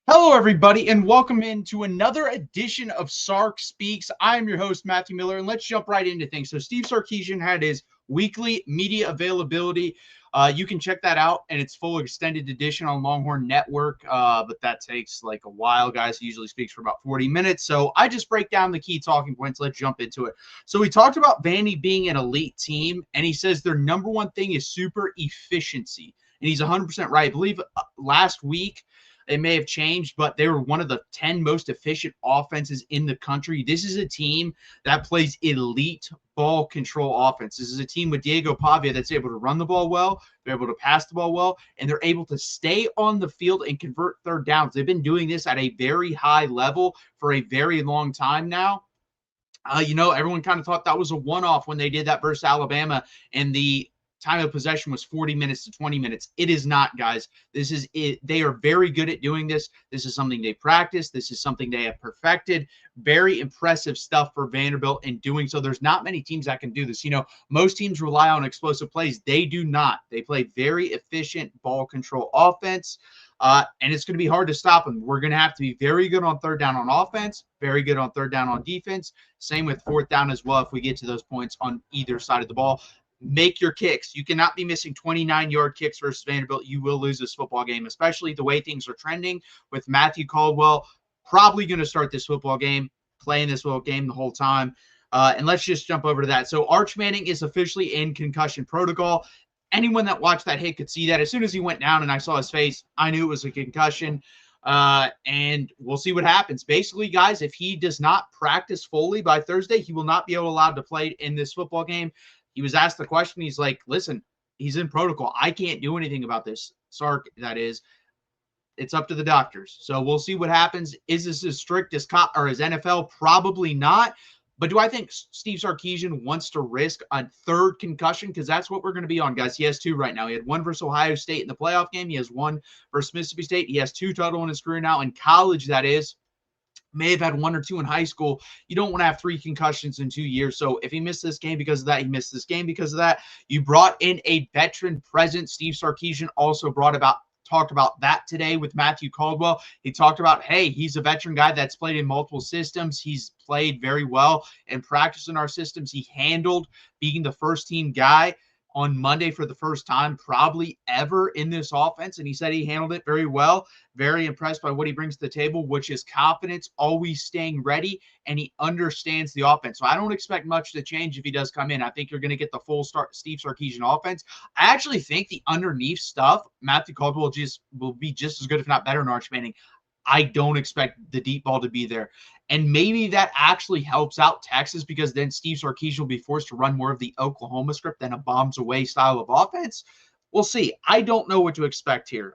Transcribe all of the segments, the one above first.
Hello, everybody, and welcome into another edition of Sark Speaks. I am your host, Matthew Miller, and let's jump right into things. So, Steve Sarkisian had his weekly media availability. You can check that out, and it's full extended edition on Longhorn Network, but that takes like a while, guys. He usually speaks for about 40 minutes. So, I just break down the key talking points. Let's jump into it. So, we talked about Vandy being an elite team, and he says their number one thing is super efficiency. And he's 100% right. I believe last week, it may have changed, but they were one of the 10 most efficient offenses in the country. This is a team that plays elite ball control offense. This is a team with Diego Pavia that's able to run the ball well, they're able to pass the ball well, and they're able to stay on the field and convert third downs. They've been doing this at a very high level for a very long time now. Everyone kind of thought that was a one-off when they did that versus Alabama, and the time of possession was 40 minutes to 20 minutes. It is not, guys. This is it. They are very good at doing this. This is something they practice. This is something they have perfected. Very impressive stuff for Vanderbilt in doing so. There's not many teams that can do this. Most teams rely on explosive plays. They do not. They play very efficient ball control offense. And it's going to be hard to stop them. We're going to have to be very good on third down on offense, very good on third down on defense. Same with fourth down as well if we get to those points on either side of the ball. Make your kicks. You cannot be missing 29-yard kicks versus Vanderbilt. You will lose this football game, especially the way things are trending with Matthew Caldwell probably going to start this football game, playing this football game the whole time. And let's just jump over to that. So Arch Manning is officially in concussion protocol. Anyone that watched that hit could see that. As soon as he went down and I saw his face, I knew it was a concussion. And we'll see what happens. Basically, guys, if he does not practice fully by Thursday, he will not be allowed to play in this football game. He was asked the question. He's like, listen, he's in protocol. I can't do anything about this. Sark, that is. It's up to the doctors. So we'll see what happens. Is this as strict as NFL? Probably not. But do I think Steve Sarkisian wants to risk a third concussion? Because that's what we're going to be on, guys. He has two right now. He had one versus Ohio State in the playoff game. He has one versus Mississippi State. He has two total in his career now. In college, that is. May have had one or two in high school. You don't want to have three concussions in 2 years. So if he missed this game because of that, he missed this game because of that. You brought in a veteran presence. Steve Sarkisian also talked about that today with Matthew Caldwell. He talked about, hey, he's a veteran guy that's played in multiple systems. He's played very well in practice in our systems. He handled being the first team guy on Monday for the first time probably ever in this offense. And he said he handled it very well. Very impressed by what he brings to the table, which is confidence, always staying ready, and he understands the offense. So I don't expect much to change if he does come in. I think you're going to get the full start Steve Sarkisian offense. I actually think the underneath stuff, Matthew Caldwell will be just as good, if not better, than Arch Manning. I don't expect the deep ball to be there. And maybe that actually helps out Texas because then Steve Sarkisian will be forced to run more of the Oklahoma script than a bombs away style of offense. We'll see. I don't know what to expect here.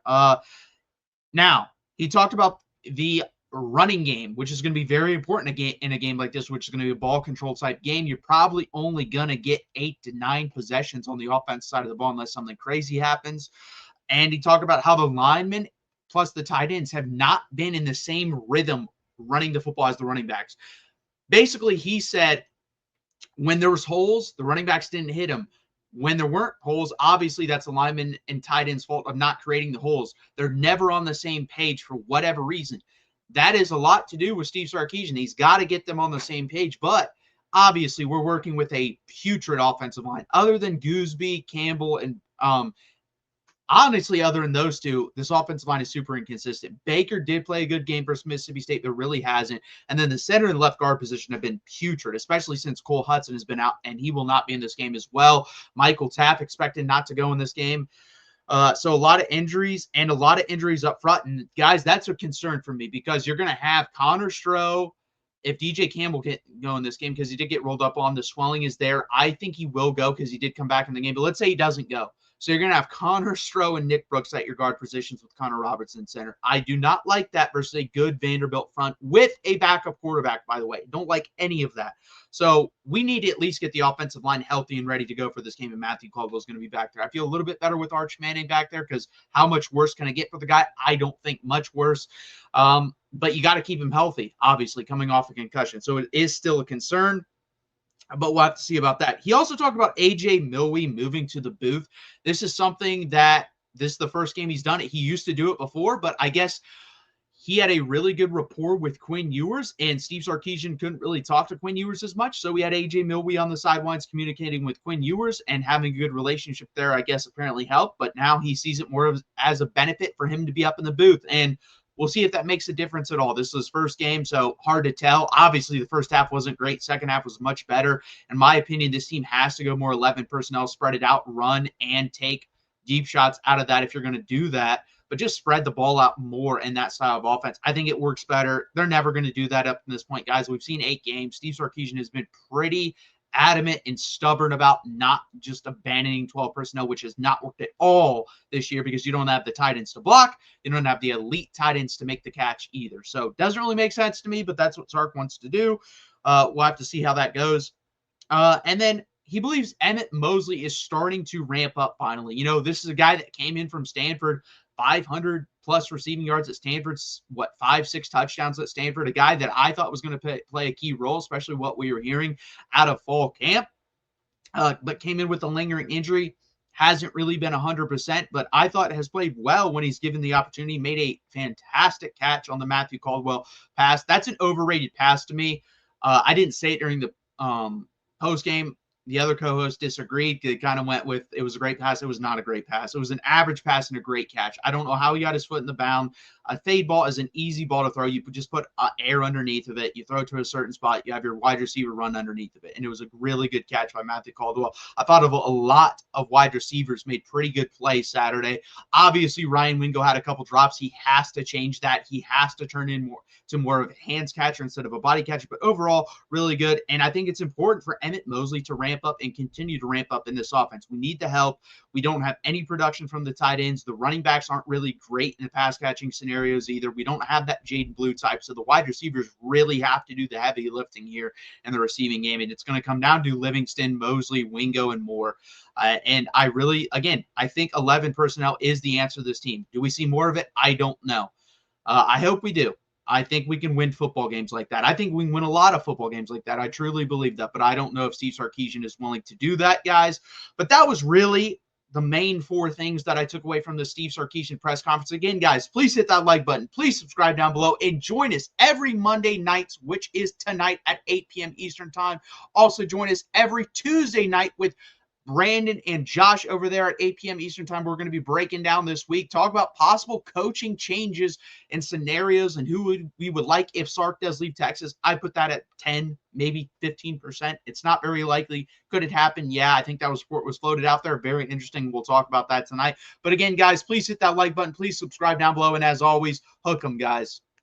Now, he talked about the running game, which is going to be very important in a game like this, which is going to be a ball control type game. You're probably only going to get 8 to 9 possessions on the offense side of the ball unless something crazy happens. And he talked about how the linemen plus the tight ends have not been in the same rhythm running the football as the running backs. Basically, he said when there was holes, the running backs didn't hit them. When there weren't holes, obviously that's the lineman and tight end's fault of not creating the holes. They're never on the same page for whatever reason. That is a lot to do with Steve Sarkisian. He's got to get them on the same page, but obviously we're working with a putrid offensive line. Other than Gooseby, Campbell, and honestly, other than those two, this offensive line is super inconsistent. Baker did play a good game versus Mississippi State, but really hasn't. And then the center and left guard position have been putrid, especially since Cole Hudson has been out, and he will not be in this game as well. Michael Tapp expected not to go in this game. So a lot of injuries and a lot of injuries up front. And, guys, that's a concern for me because you're going to have Connor Stroh. If DJ Campbell can go in this game because he did get rolled up on, the swelling is there. I think he will go because he did come back in the game. But let's say he doesn't go. So you're going to have Connor Stroh and Nick Brooks at your guard positions with Connor Robertson center. I do not like that versus a good Vanderbilt front with a backup quarterback, by the way. Don't like any of that. So we need to at least get the offensive line healthy and ready to go for this game, and Matthew Caldwell is going to be back there. I feel a little bit better with Arch Manning back there because how much worse can I get for the guy? I don't think much worse. But you got to keep him healthy, obviously, coming off a concussion. So it is still a concern. But we'll have to see about that. He also talked about A.J. Milwee moving to the booth. This is something that this is the first game he's done it. He used to do it before, but I guess he had a really good rapport with Quinn Ewers, and Steve Sarkisian couldn't really talk to Quinn Ewers as much. So we had AJ Milwee on the sidelines communicating with Quinn Ewers, and having a good relationship there, I guess, apparently helped. But now he sees it more as a benefit for him to be up in the booth. And we'll see if that makes a difference at all. This is his first game, so hard to tell. Obviously, the first half wasn't great. Second half was much better. In my opinion, this team has to go more 11 personnel, spread it out, run, and take deep shots out of that if you're going to do that. But just spread the ball out more in that style of offense. I think it works better. They're never going to do that up to this point, guys. We've seen 8 games. Steve Sarkisian has been pretty adamant and stubborn about not just abandoning 12 personnel, which has not worked at all this year because you don't have the tight ends to block. You don't have the elite tight ends to make the catch either. So it doesn't really make sense to me, but that's what Sark wants to do. We'll have to see how that goes. And then he believes Emmett Mosley is starting to ramp up finally. You know, this is a guy that came in from Stanford, 500 plus receiving yards at Stanford, 5-6 touchdowns at Stanford, a guy that I thought was going to play a key role, especially what we were hearing out of fall camp, but came in with a lingering injury. Hasn't really been 100%, but I thought has played well when he's given the opportunity. Made a fantastic catch on the Matthew Caldwell pass. That's an overrated pass to me. I didn't say it during the post game. The other co-host disagreed. They kind of went with, it was a great pass. It was not a great pass. It was an average pass and a great catch. I don't know how he got his foot in the bound. A fade ball is an easy ball to throw. You just put air underneath of it. You throw it to a certain spot. You have your wide receiver run underneath of it. And it was a really good catch by Matthew Caldwell. I thought of a lot of wide receivers made pretty good plays Saturday. Obviously, Ryan Wingo had a couple drops. He has to change that. He has to turn in more of a hands catcher instead of a body catcher. But overall, really good. And I think it's important for Emmett Mosley to ramp up and continue to ramp up in this offense. We need the help. We don't have any production from the tight ends. The running backs aren't really great in the pass catching scenarios either. We don't have that Jaden Blue type. So the wide receivers really have to do the heavy lifting here in the receiving game. And it's going to come down to Livingston, Mosley, Wingo, and more. And I really, again, I think 11 personnel is the answer to this team. Do we see more of it? I don't know. I hope we do. I think we can win football games like that. I think we can win a lot of football games like that. I truly believe that, but I don't know if Steve Sarkisian is willing to do that, guys. But that was really the main 4 things that I took away from the Steve Sarkisian press conference. Again, guys, please hit that like button. Please subscribe down below and join us every Monday nights, which is tonight at 8 p.m. Eastern time. Also join us every Tuesday night with Brandon and Josh over there at 8 p.m. Eastern time. We're going to be breaking down this week, talk about possible coaching changes and scenarios and who we would like if Sark does leave Texas. I put that at 10, maybe 15%. It's not very likely. Could it happen? Yeah, I think that was what was floated out there. Very interesting. We'll talk about that tonight. But again, guys, please hit that like button. Please subscribe down below. And as always, hook 'em, guys.